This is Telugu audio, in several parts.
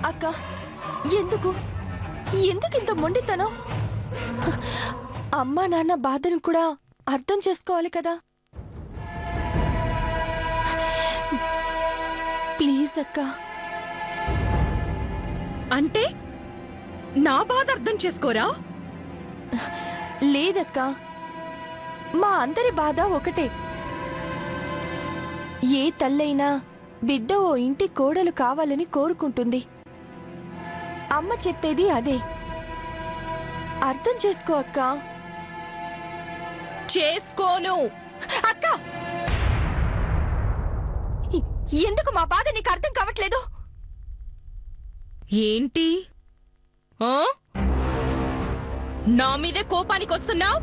అక్క ఎందుకు ఇంత మొండితనం? అమ్మా నాన్న బాధను కూడా అర్థం చేసుకోవాలి కదా. ప్లీజ్ అక్క. అంటే నా బాధ అర్థం చేసుకోరా? లేదక్క, మా అందరి బాధ ఒకటే. ఏ తల్లైనా బిడ్డ ఓ ఇంటి కోడలు కావాలని కోరుకుంటుంది. అమ్మ చెప్పేది అదే. అర్థం చేసుకో అక్క. చేసుకోను. అక్క ఎందుకు మా బాధ నీకు అర్థం కావట్లేదు? ఏంటి నా మీదే కోపానికి వస్తున్నావు?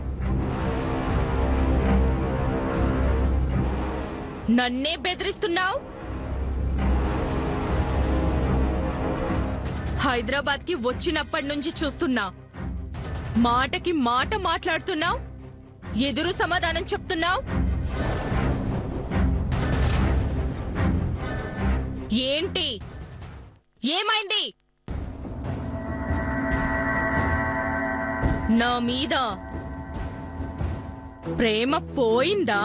నన్నే బెదిరిస్తున్నావు? హైదరాబాద్కి వచ్చినప్పటి నుంచి చూస్తున్నా. మాటకి మాట మాట్లాడుతున్నావు, ఎదురు సమాధానం చెప్తున్నావు. ఏంటి? ఏమైంది? నా మీద ప్రేమ పోయిందా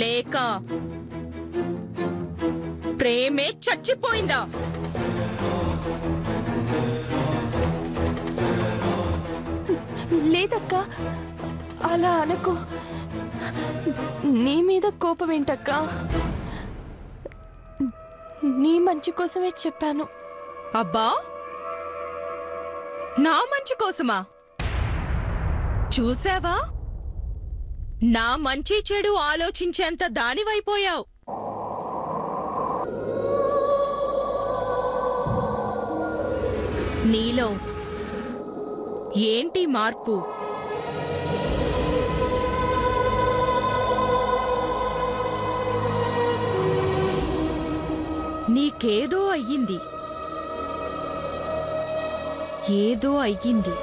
లేక ప్రేమే చచ్చిపోయిందా? లేదక్క, అలా అనకు. నీ మీద కోపం ఏంటక్క? నీ మంచి కోసమే చెప్పాను. అబ్బా, నా మంచి కోసమా? చూసావా, నా మంచి చెడు ఆలోచించేంత దానివైపోయావు. నీలో ఏంటి మార్పు? నీకేదో అయ్యింది, ఏదో అయ్యింది.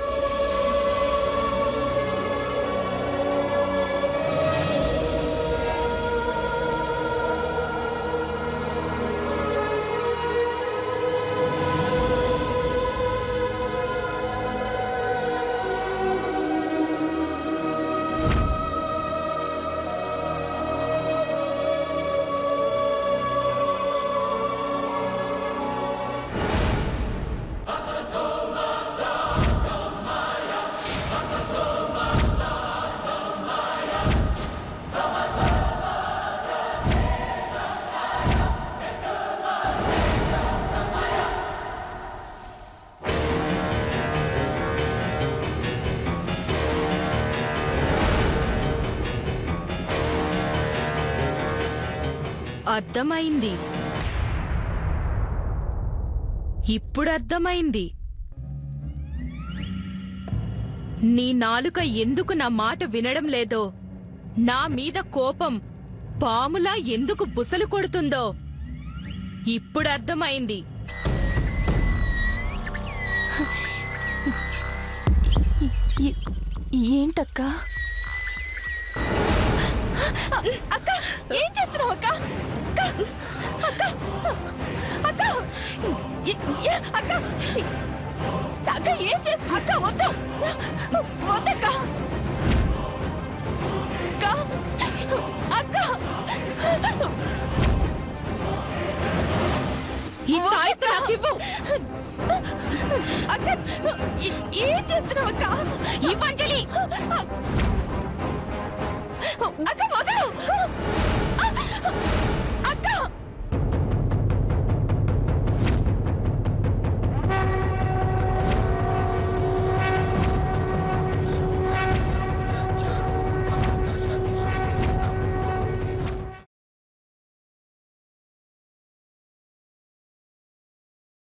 అర్థమైంది, ఇప్పుడు అర్థమైంది. నీ నాలుక ఎందుకు నా మాట వినడం లేదో, నా మీద కోపం పాములా ఎందుకు బుసలు కొడుతుందో ఇప్పుడు అర్థమైంది. ఏంటక్క? అక్క ఏం చేస్తున్నావు అక్క? అక్క అక్క అక్క అక్క ఏం చేస్తా? అక్క వద్దు వద్దక్క. అక్క ఈ తాయెత్తు నాకివ్వు. అక్క ఏం చేస్తున్నావు అక్క? ఇవ్వంజలి. అక్క